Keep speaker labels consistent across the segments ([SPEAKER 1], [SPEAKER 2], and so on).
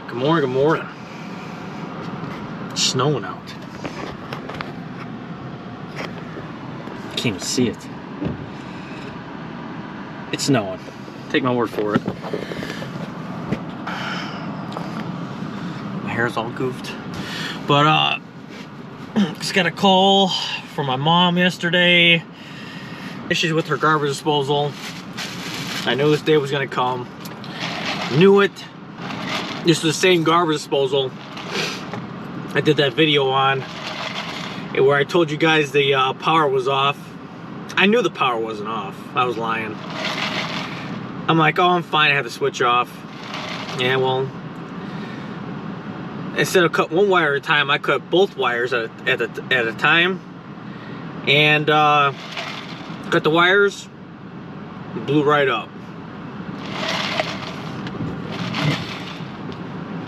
[SPEAKER 1] Good morning, good morning. It's snowing out. Can't even see it. It's snowing. Take my word for it. My hair's all goofed. But just got a call from my mom yesterday. Issues with her garbage disposal. I knew this day was gonna come. Knew it. This was the same garbage disposal I did that video on, where I told you guys the power was off. I knew the power wasn't off. I was lying. I'm like, oh, I'm fine. I have the switch off. Yeah, well, instead of cut one wire at a time, I cut both wires at a time, and cut the wires. Blew right up.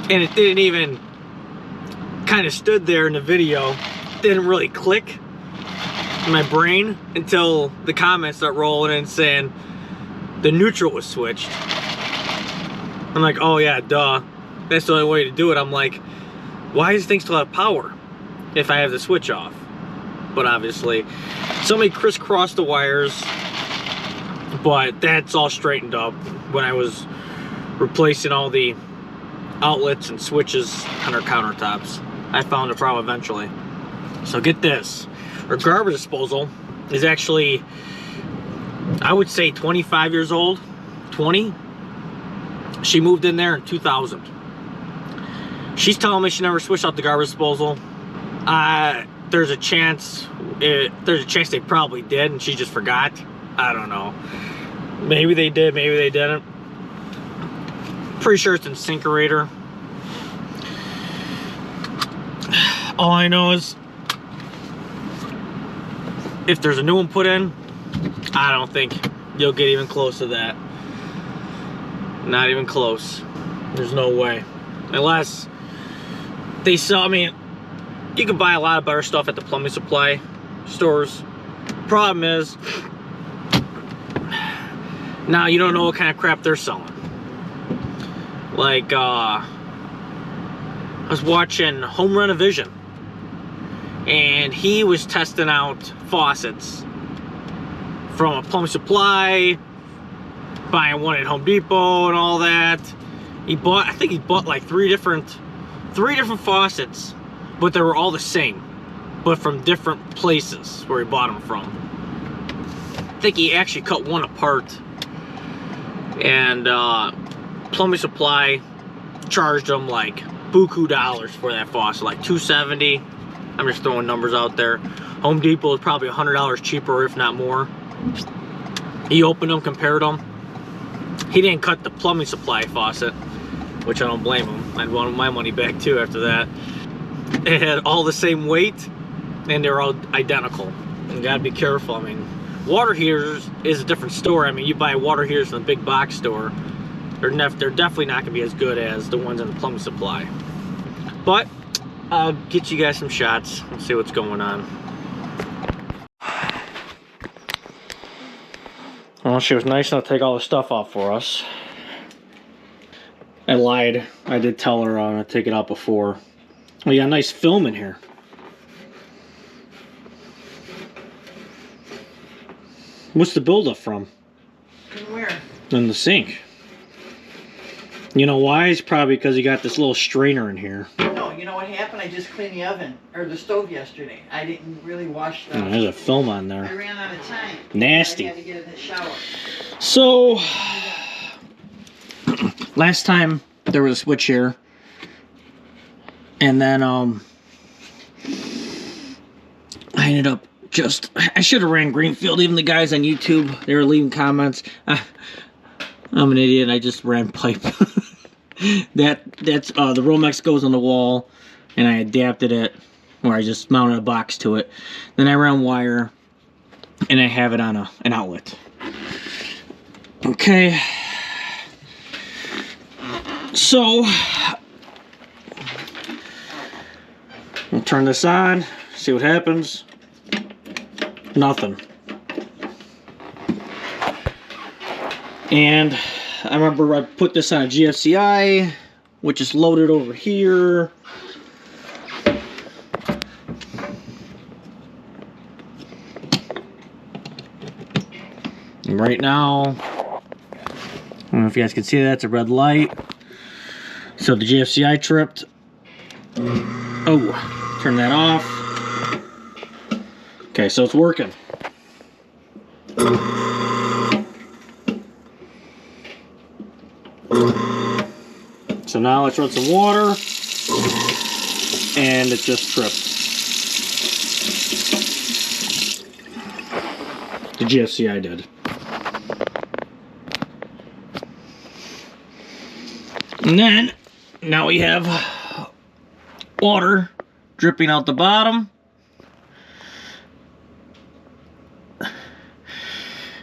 [SPEAKER 1] And it didn't even, kind of stood there in the video, didn't really click in my brain until the comments start rolling in saying the neutral was switched. I'm like, oh yeah, duh. That's the only way to do it. I'm like, why does this thing still have power if I have the switch off? But obviously, somebody crisscrossed the wires, but that's all straightened up when I was replacing all the outlets and switches on our countertops. I found the problem eventually. So get this, our garbage disposal is actually, I would say 25 years old, 20. She moved in there in 2000. She's telling me she never switched out the garbage disposal. There's a chance they probably did and she just forgot. I don't know. Maybe they did, maybe they didn't. Pretty sure it's an incinerator. All I know is if there's a new one put in, I don't think you'll get even close to that. Not even close. There's no way. Unless they sell, I mean, you can buy a lot of better stuff at the plumbing supply stores. Problem is, now you don't know what kind of crap they're selling. Like, I was watching Home Renovision, and he was testing out faucets from a plumbing supply, buying one at Home Depot and all that. I think he bought like three different faucets, but they were all the same, but from different places where he bought them from. I think he actually cut one apart, and plumbing supply charged them like buku dollars for that faucet, like $270. I'm just throwing numbers out there. Home Depot is probably $100 cheaper, if not more. He opened them, compared them. He didn't cut the plumbing supply faucet, which I don't blame him. I'd want my money back too after that. It had all the same weight, and they're all identical. You gotta be careful. I mean, water heaters is a different story. I mean, you buy water heaters from the big box store, they're definitely not gonna be as good as the ones in the plumbing supply. But I'll get you guys some shots and see what's going on. Well, she was nice enough to take all the stuff off for us. I lied. I did tell her to take it out before. We got a nice film in here. What's the buildup from?
[SPEAKER 2] From where?
[SPEAKER 1] In the sink. You know why? It's probably because you got this little strainer in here.
[SPEAKER 2] No, you know what happened? I just cleaned the oven, or the stove yesterday. I didn't really wash the...
[SPEAKER 1] Oh, there's a film on there.
[SPEAKER 2] I ran out of time.
[SPEAKER 1] Nasty.
[SPEAKER 2] I had to get in the shower.
[SPEAKER 1] So, last time there was a switch here. And then, I ended up I should have ran Greenfield. Even the guys on YouTube, they were leaving comments. I'm an idiot. I just ran pipe. That's the Romex goes on the wall, and I adapted it, or I just mounted a box to it. Then I ran wire, and I have it on an outlet. Okay. So we'll turn this on, see what happens. Nothing. And I remember I put this on a GFCI which is loaded over here. And right now, I don't know if you guys can see that, it's a red light. So the GFCI tripped. Oh, turn that off. Okay, so it's working. So now let's run some water, and it just tripped. The GFCI did. And then, now we have water dripping out the bottom.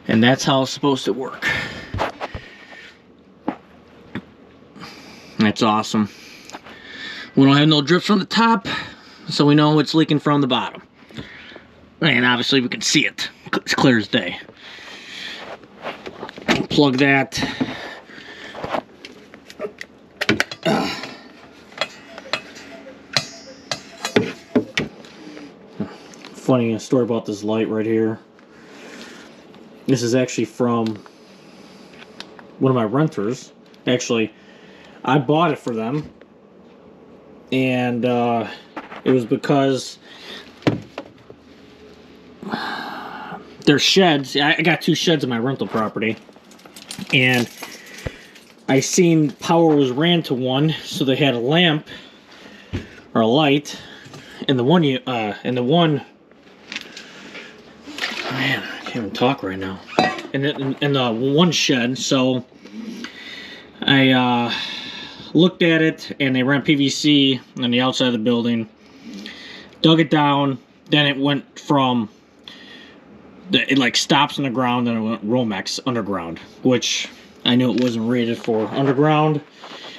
[SPEAKER 1] And that's how it's supposed to work. That's awesome. We don't have no drips from the top, so we know it's leaking from the bottom. And obviously we can see it. It's clear as day. Plug that. Funny story about this light right here. This is actually from one of my renters. Actually, I bought it for them, and it was because their sheds, I got 2 sheds in my rental property, and I seen power was ran to one, so they had a lamp or a light in the one man, I can't even talk right now. In the one shed, so I looked at it, and they ran PVC on the outside of the building, dug it down, then it went from, it like stops in the ground, then it went Romex underground, which I knew it wasn't rated for underground,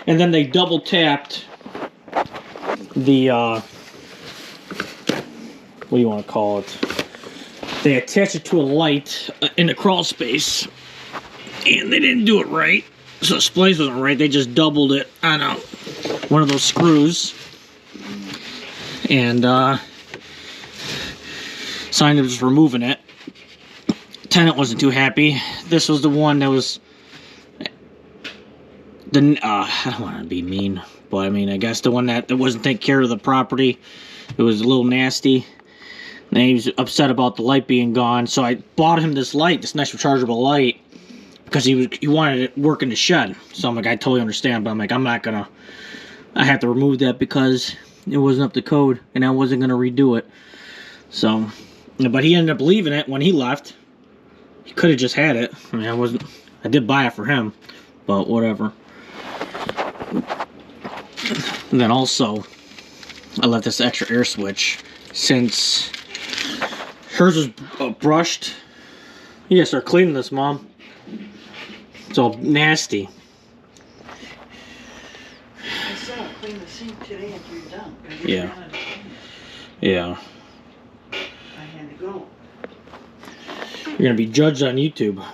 [SPEAKER 1] and then they double tapped the, what do you want to call it? They attached it to a light in the crawl space, and they didn't do it right. So the splice wasn't right. They just doubled it on one of those screws, and so I ended up just removing it. Tenant wasn't too happy. This was the one that was the I don't want to be mean, but I mean, I guess the one that wasn't taking care of the property. It was a little nasty. And he was upset about the light being gone, so I bought him this light, this nice rechargeable light, because he wanted it work in the shed. So I'm like, I totally understand, but I'm like, I have to remove that because it wasn't up to code, and I wasn't gonna redo it. So, but he ended up leaving it when he left. He could have just had it. I mean, I did buy it for him, but whatever. And then also, I left this extra air switch since hers was brushed. You gotta start cleaning this, Mom. It's all nasty.
[SPEAKER 2] I said I'll clean the sink today after you're done.
[SPEAKER 1] Yeah. Yeah.
[SPEAKER 2] I had to go.
[SPEAKER 1] You're gonna be judged on YouTube.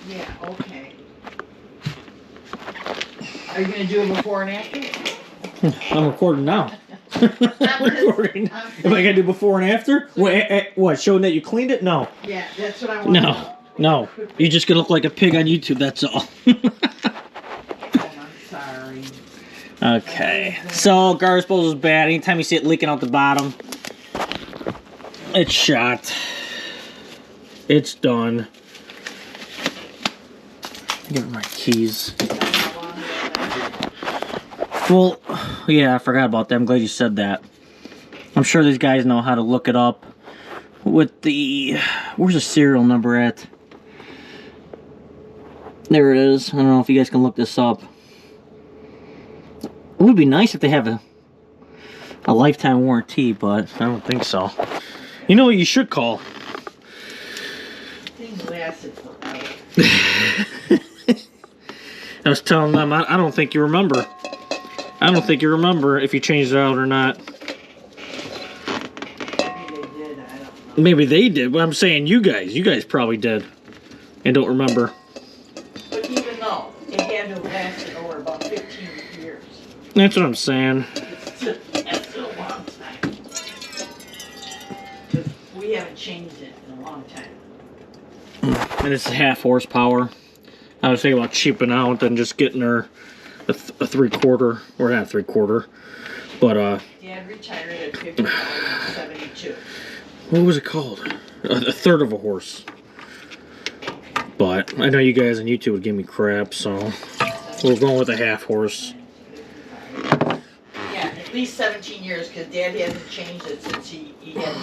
[SPEAKER 2] Yeah, okay. Are you gonna do it before and after?
[SPEAKER 1] I'm recording now. I'm recording. Am I gonna do before and after? What? Showing that you cleaned it? No.
[SPEAKER 2] Yeah, that's what I want.
[SPEAKER 1] No. You're just gonna look like a pig on YouTube. That's all.
[SPEAKER 2] Oh, I'm sorry.
[SPEAKER 1] Okay. So garbage disposal is bad. Anytime you see it leaking out the bottom, it's shot. It's done. Get my keys. Well, yeah, I forgot about that. I'm glad you said that. I'm sure these guys know how to look it up with the... Where's the serial number at? There it is. I don't know if you guys can look this up. It would be nice if they have a lifetime warranty, but I don't think so. You know what you should call?
[SPEAKER 2] Things lasted forever.
[SPEAKER 1] I was telling them, I don't think you remember. I don't think you remember if you changed it out or not.
[SPEAKER 2] Maybe they did, I don't know.
[SPEAKER 1] Maybe they did, but I'm saying you guys probably did and don't remember.
[SPEAKER 2] But even though, it had to have lasted over about 15 years.
[SPEAKER 1] That's what I'm saying.
[SPEAKER 2] It's still a long time. 'Cause we haven't changed it in a long time.
[SPEAKER 1] And it's half horsepower. I was thinking about cheaping out and just getting her a 3/4, or not 3/4, but
[SPEAKER 2] Dad retired at 52.
[SPEAKER 1] what was it called? A third of a horse. But I know you guys on YouTube would give me crap, so we're going with a half horse.
[SPEAKER 2] Yeah, at least 17 years, because Dad hasn't changed it since he had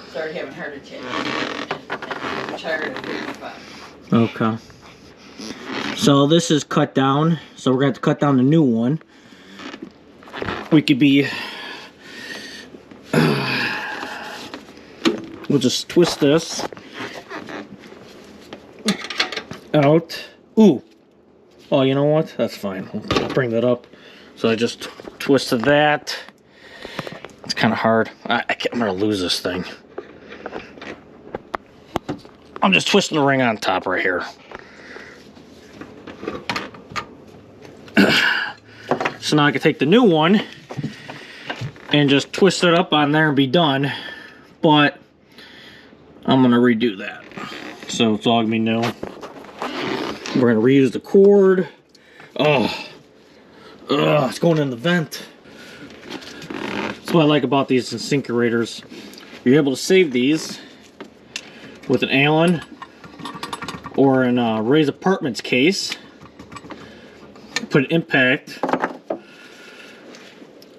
[SPEAKER 2] started having heart attacks. And he retired at 55.
[SPEAKER 1] Okay. So this is cut down, so we're going to have to cut down the new one. We could be... we'll just twist this out. Ooh. Oh, you know what? That's fine. I'll bring that up. So I just twisted that. It's kind of hard. I'm going to lose this thing. I'm just twisting the ring on top right here. So now I can take the new one and just twist it up on there and be done. But I'm going to redo that. So it's all going to be new. We're going to reuse the cord. Oh, it's going in the vent. That's what I like about these incinerators. You're able to save these with an Allen or an Ray's Apartments case. Put an impact,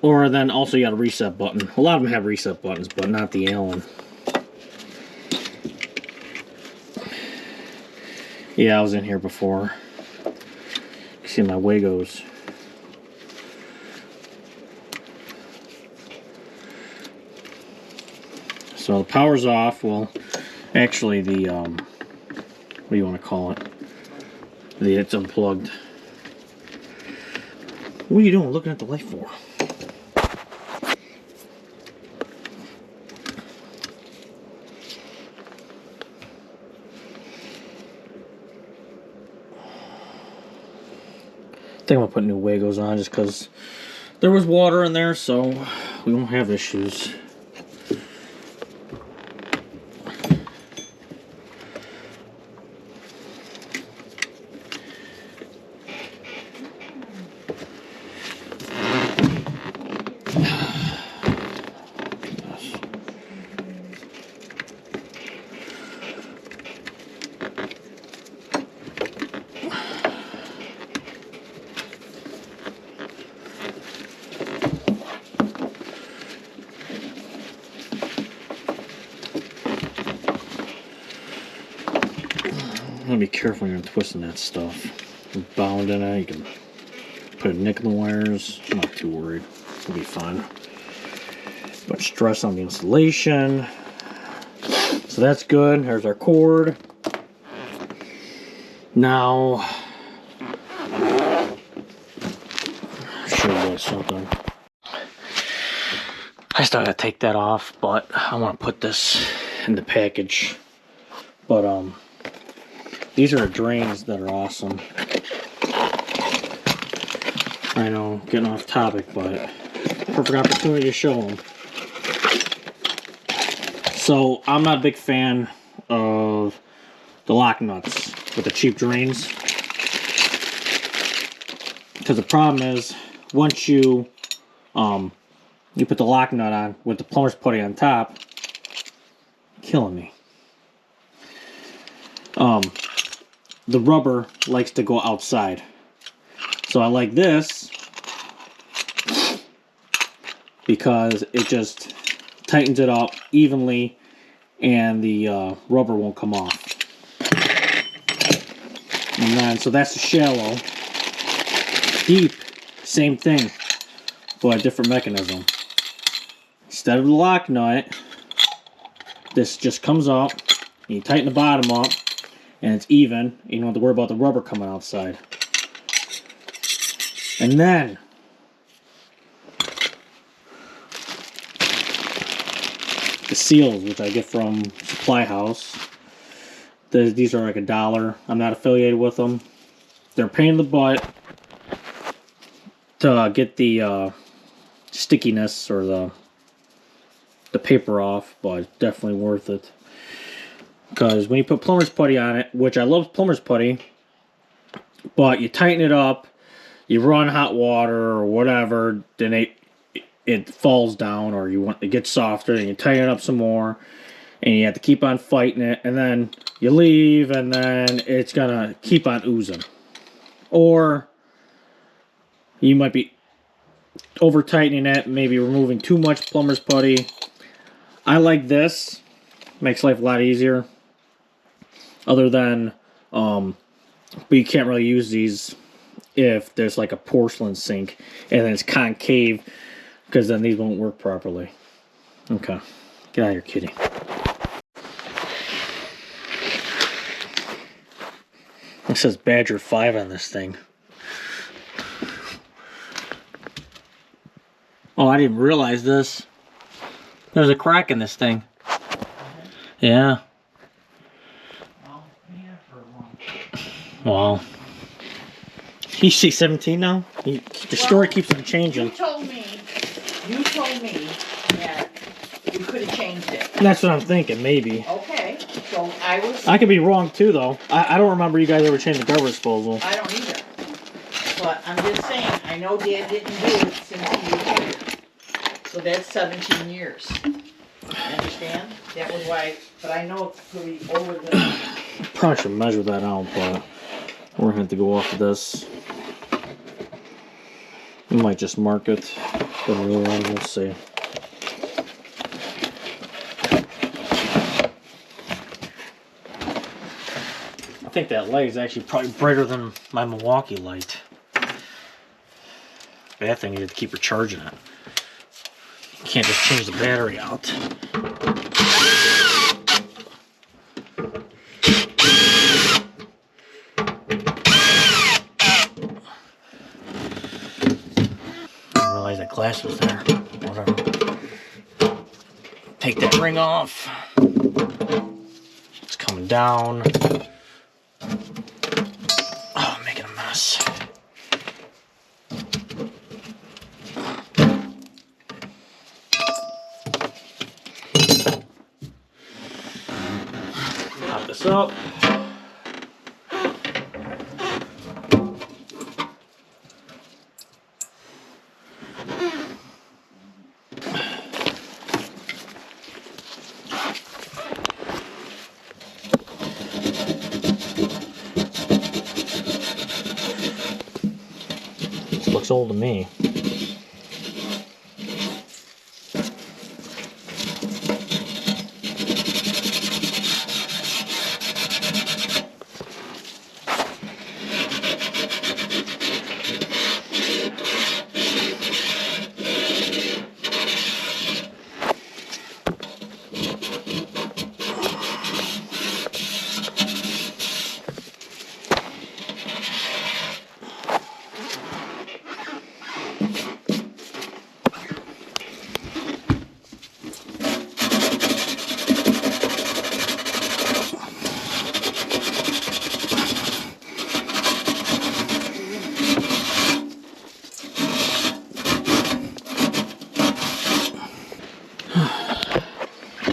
[SPEAKER 1] or then also you got a reset button. A lot of them have reset buttons, but not the Allen. Yeah, I was in here before. You see my Wagos. So the power's off. Well, actually the what do you want to call it? It's unplugged. What are you doing looking at the light for? I think I'm gonna put new Wagos on just because there was water in there, so we won't have issues. Be careful when you're twisting that stuff. You're bound in it. You can put a nick in the wires. I'm not too worried. It'll be fine. But stress on the installation. So that's good. There's our cord. Now, I'll show you guys something. I still gotta take that off, but I want to put this in the package. But these are drains that are awesome. I know, getting off topic, but perfect opportunity to show them. So, I'm not a big fan of the lock nuts with the cheap drains. Because the problem is, once you put the lock nut on with the plumber's putty on top, killing me. The rubber likes to go outside. So I like this because it just tightens it up evenly and the rubber won't come off. And then, so that's the shallow. Deep, same thing, but a different mechanism. Instead of the lock nut, this just comes up, and you tighten the bottom up, and it's even. You don't have to worry about the rubber coming outside. And then the seals, which I get from Supply House. These are like $1. I'm not affiliated with them. They're a pain in the butt to get the stickiness or the paper off, but it's definitely worth it. Because when you put plumber's putty on it, which I love plumber's putty, but you tighten it up, you run hot water or whatever, then it falls down, or it gets softer, and you tighten it up some more, and you have to keep on fighting it, and then you leave, and then it's gonna keep on oozing. Or you might be over tightening it, maybe removing too much plumber's putty. I like this. Makes life a lot easier. Other than, but you can't really use these if there's like a porcelain sink and then it's concave, because then these won't work properly. Okay, get out of here, kitty. It says Badger 5 on this thing. Oh, I didn't realize this. There's a crack in this thing. Yeah. Wow. You see 17 now? The story keeps on changing.
[SPEAKER 2] You told me that you could have changed it.
[SPEAKER 1] That's what I'm thinking, maybe.
[SPEAKER 2] Okay, so
[SPEAKER 1] I could be wrong too, though. I don't remember you guys ever changed the garbage disposal.
[SPEAKER 2] I don't either. But I'm just saying, I know Dad didn't do it since he retired. So that's 17 years. You understand? That was why, but I know it's pretty over the...
[SPEAKER 1] Probably should measure that out, but we're going to have to go off of this. We might just mark it. But we'll see. I think that light is actually probably brighter than my Milwaukee light. Bad thing, you have to keep recharging it. You can't just change the battery out. I didn't realize that glass was there. Whatever. Take that ring off. It's coming down. Oh, I'm making a mess. Pop this up. Looks old to me.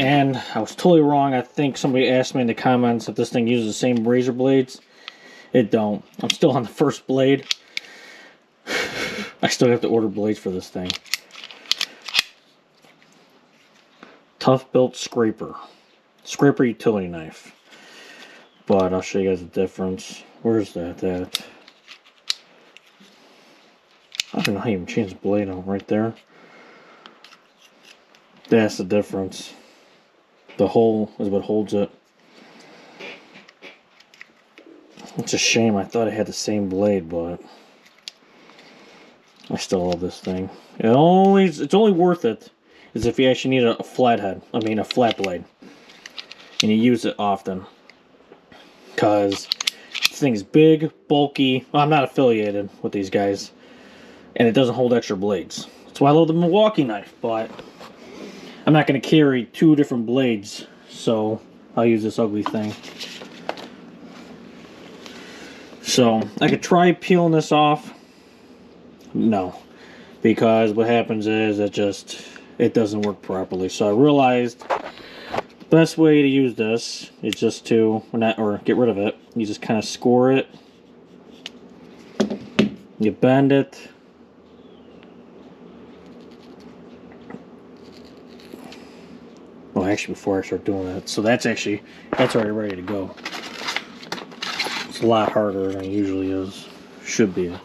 [SPEAKER 1] And I was totally wrong. I think somebody asked me in the comments if this thing uses the same razor blades. It don't. I'm still on the first blade. I still have to order blades for this thing. Tough built scraper. Scraper utility knife. But I'll show you guys the difference. Where's that at? I don't know how you even change the blade on right there. That's the difference. The hole is what holds it. It's a shame. I thought it had the same blade, but I still love this thing. It's only worth it is if you actually need a flathead. I mean a flat blade, and you use it often. Cause this thing's big, bulky. Well, I'm not affiliated with these guys, and it doesn't hold extra blades. That's why I love the Milwaukee knife, but I'm not going to carry two different blades, so I'll use this ugly thing. So I could try peeling this off. No, because what happens is it doesn't work properly. So I realized the best way to use this is just to get rid of it. You just kind of score it. You bend it. Well, actually, before I start doing that, so that's already ready to go. It's a lot harder than it usually is. Should be.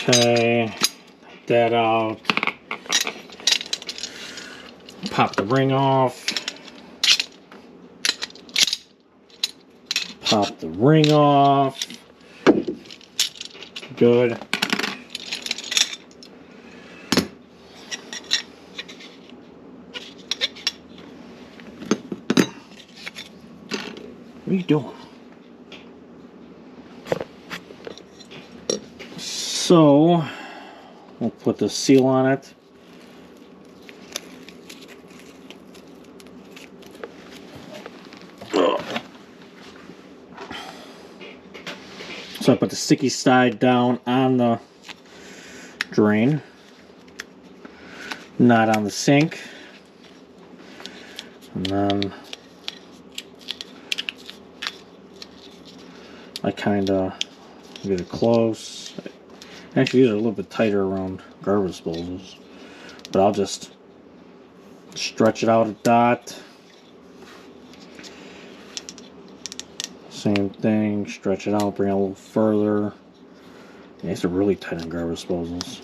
[SPEAKER 1] Okay, that out. Pop the ring off. Pop the ring off. Good. What are you doing? So, we'll put the seal on it. So I put the sticky side down on the drain, not on the sink. And then I kind of get it close. Actually, these are a little bit tighter around garbage disposals, but I'll just stretch it out a dot. Same thing, stretch it out, bring it a little further. Yeah, these are really tight on garbage disposals.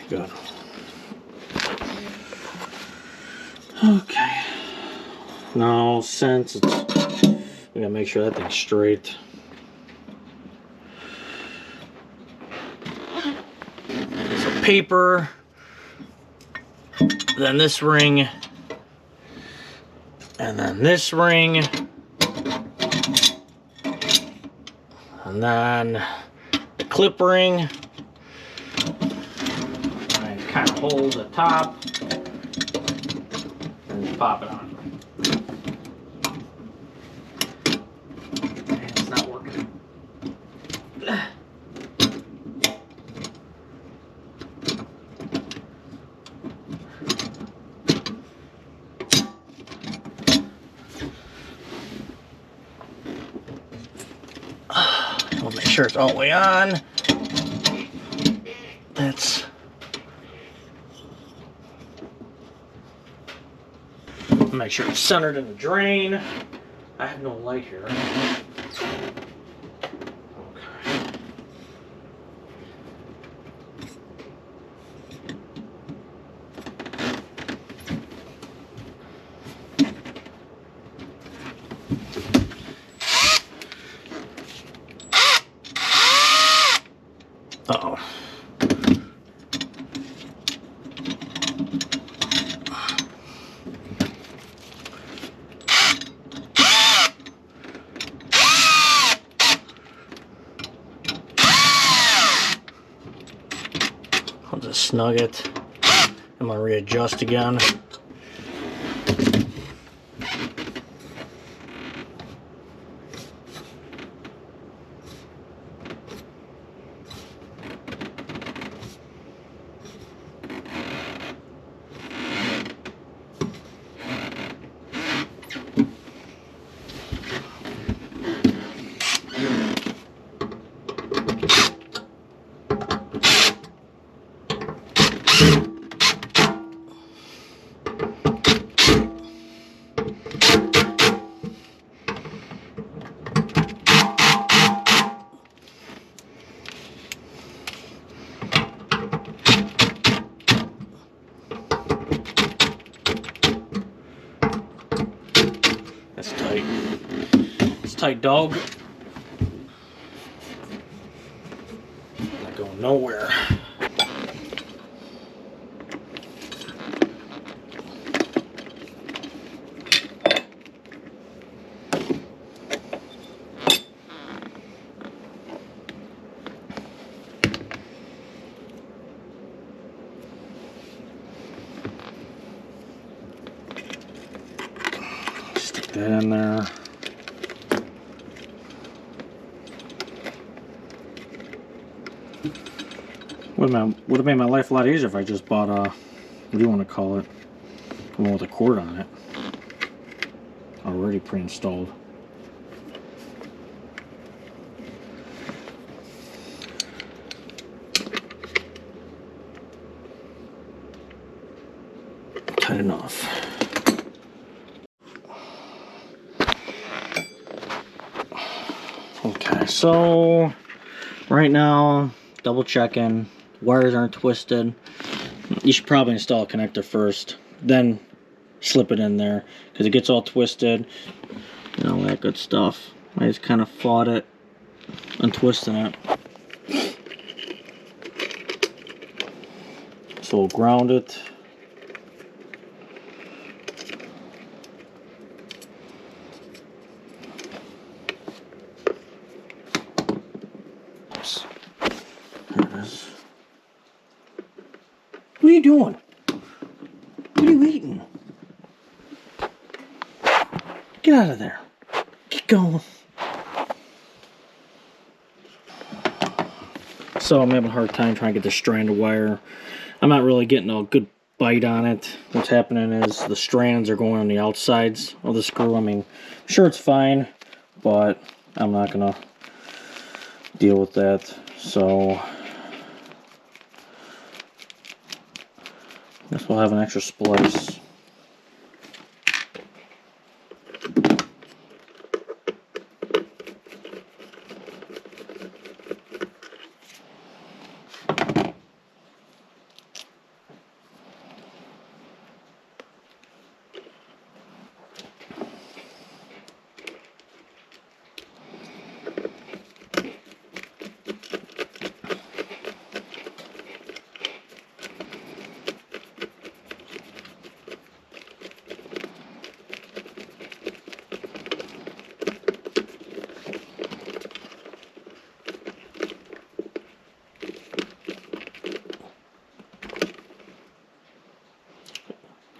[SPEAKER 1] Good. Okay. Now, since we gotta make sure that thing's straight. So paper, then this ring, and then this ring, and then the clip ring. Kind of hold the top and pop it on. It's not working. We'll make sure it's all the way on. That's make sure it's centered in the drain. I have no light here. Okay. Uh-oh. I'll just snug it. I'm gonna readjust again. That's tight. It's tight, dog. Not going nowhere. Stick that in there. Would have made my life a lot easier if I just bought a, what do you want to call it? One with a cord on it. Already pre-installed. Tight enough. Okay, so right now, double checking. Wires aren't twisted. You should probably install a connector first, then slip it in there, because it gets all twisted and all that good stuff. I just kind of fought it, untwisting it. So we'll ground it. Oops. There it is. What are you doing? What are you eating? Get out of there. Get going. So I'm having a hard time trying to get this strand of wire. I'm not really getting a good bite on it. What's happening is the strands are going on the outsides of the screw. I mean, I'm sure it's fine, but I'm not gonna deal with that. So I guess we'll have an extra splice.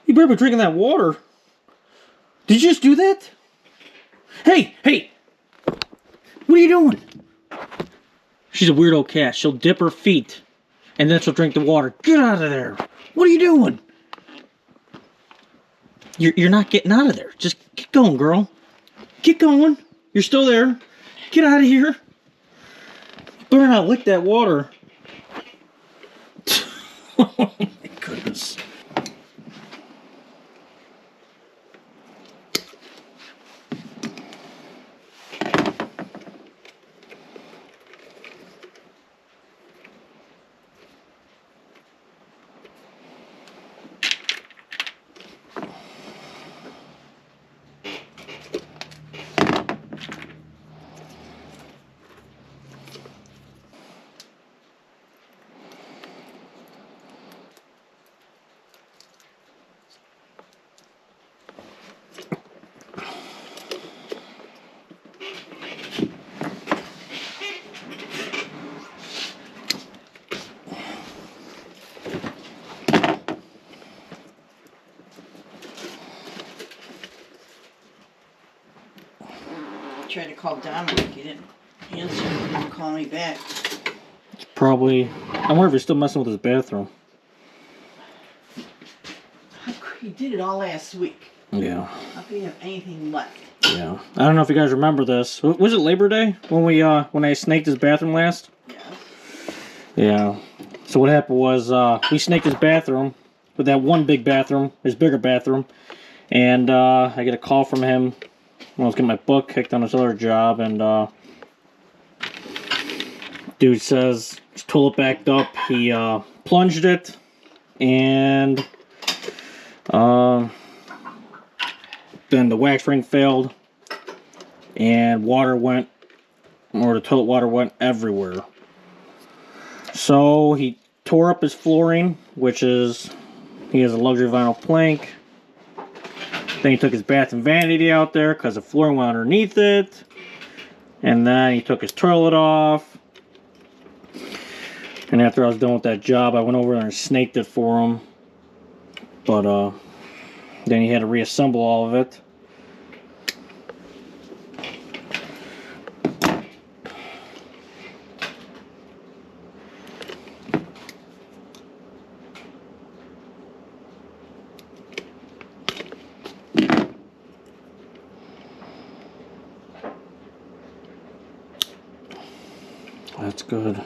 [SPEAKER 1] You better be drinking that water. Did you just do that? Hey, hey! What are you doing? She's a weirdo cat. She'll dip her feet, and then she'll drink the water. Get out of there! What are you doing? You're not getting out of there. Just get going, girl. Get going. You're still there. Get out of here. Better not lick that water. Oh my goodness.
[SPEAKER 2] Tried to call Dominic, he didn't answer. He didn't call me back.
[SPEAKER 1] It's probably, I wonder if he's still messing with his bathroom.
[SPEAKER 2] He did it all last week.
[SPEAKER 1] Yeah.
[SPEAKER 2] How can you have anything left?
[SPEAKER 1] Yeah. I don't know if you guys remember this. Was it Labor Day when when I snaked his bathroom last?
[SPEAKER 2] Yeah.
[SPEAKER 1] Yeah. So what happened was we snaked his bathroom with that one big bathroom, his bigger bathroom, and I get a call from him when I was getting my butt kicked on this other job, and dude says his toilet backed up. He plunged it, and then the wax ring failed, and water went, or the toilet water went everywhere. So he tore up his flooring, which is, he has a luxury vinyl plank. Then he took his bath and vanity out there because the flooring went underneath it. And then he took his toilet off. And after I was done with that job, I went over there and snaked it for him. But then he had to reassemble all of it. That's good.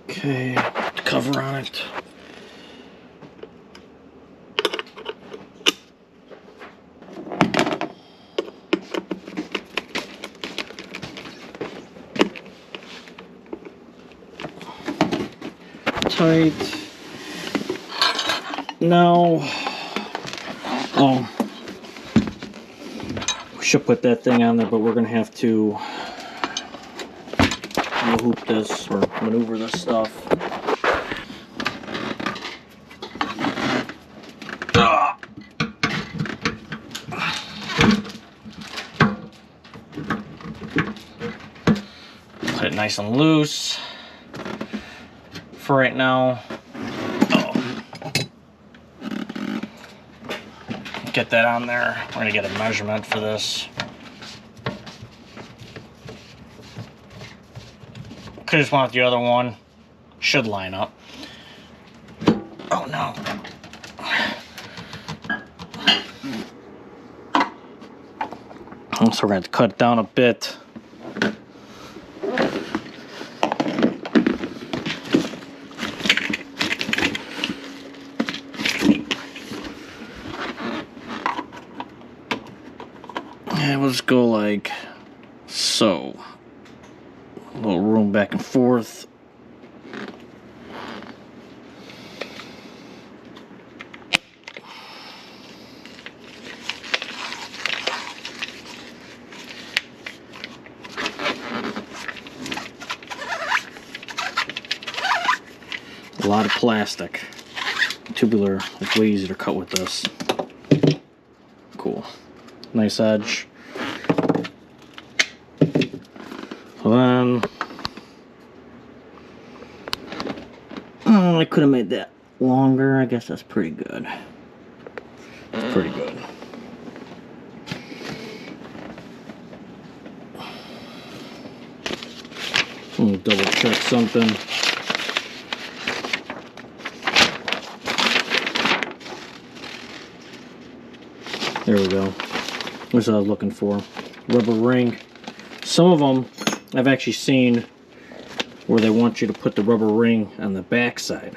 [SPEAKER 1] Okay, cover on it. Tight. Now, oh, we should put that thing on there, but we're gonna have to hoop this or maneuver this stuff. Put it nice and loose for right now. Get that on there. We're gonna get a measurement for this. Could just want the other one. Should line up. Oh no. So we're going to cut it down a bit. And we'll just go like so. A little room back and forth. A lot of plastic. Tubular, it's way easier to cut with this. Cool. Nice edge. So then, I could have made that longer. I guess that's pretty good. That's pretty good. I'm gonna double check something. There we go. That's what I was looking for. Rubber ring. Some of them I've actually seen where they want you to put the rubber ring on the back side.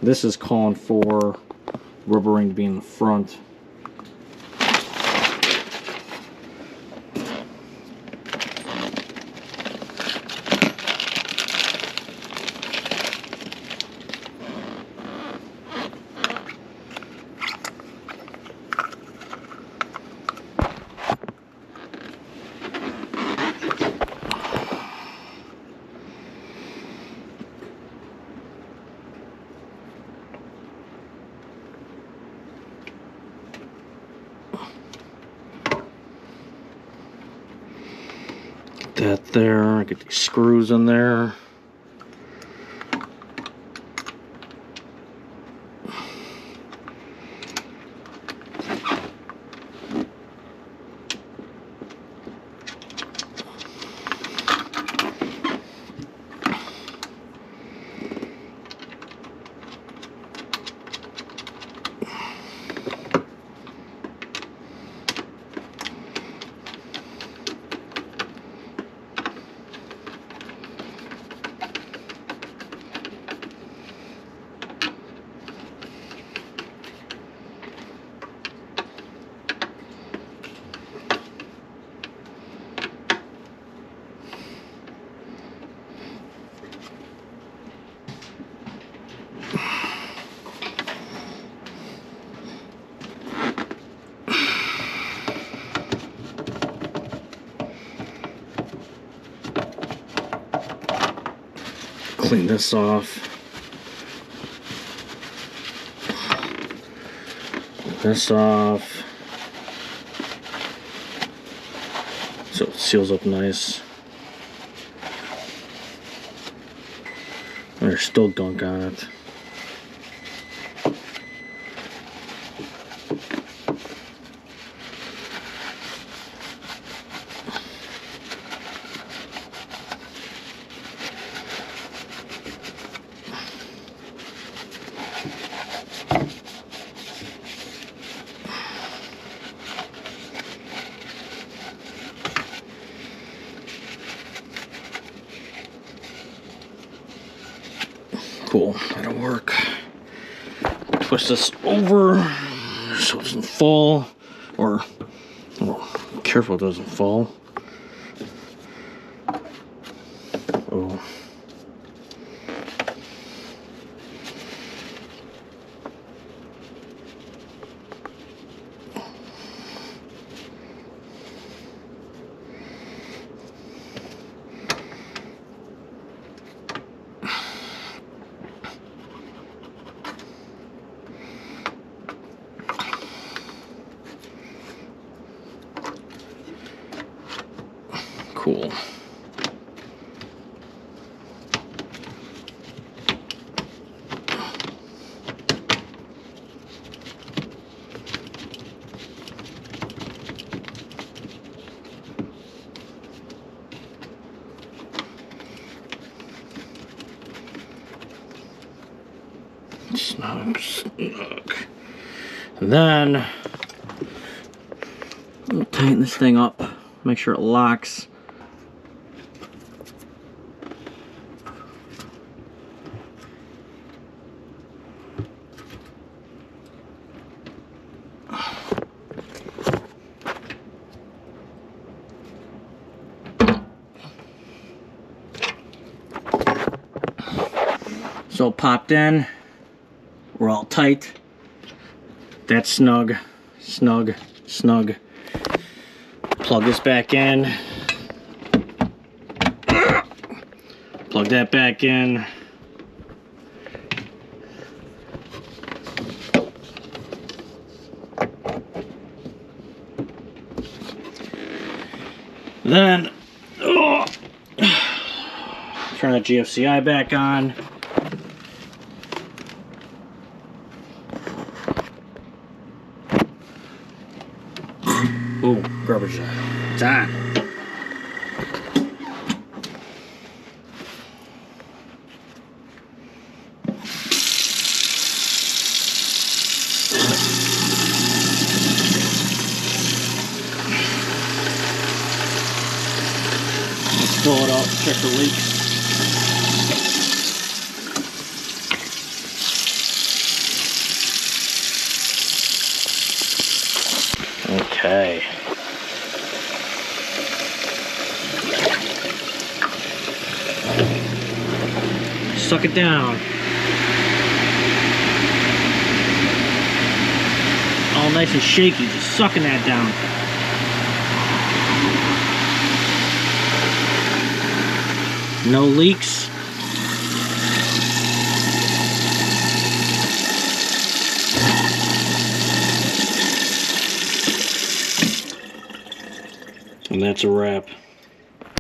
[SPEAKER 1] This is calling for rubber ring to be in the front. That there, get these screws in there. clean this off. This off. So it seals up nice. There's still gunk on it. Cool, that'll work. Twist this over so it doesn't fall, or careful it doesn't fall. Oh. Cool. Snug, snug. And then we'll tighten this thing up, make sure it locks. So popped in, we're all tight. That's snug, snug, snug. Plug this back in. Plug that back in. Then, turn that GFCI back on. Oh, garbage jar. It's on. Let's fill it up, check the leaks. Okay. Suck it down. All nice and shaky, just sucking that down. No leaks. And that's a wrap.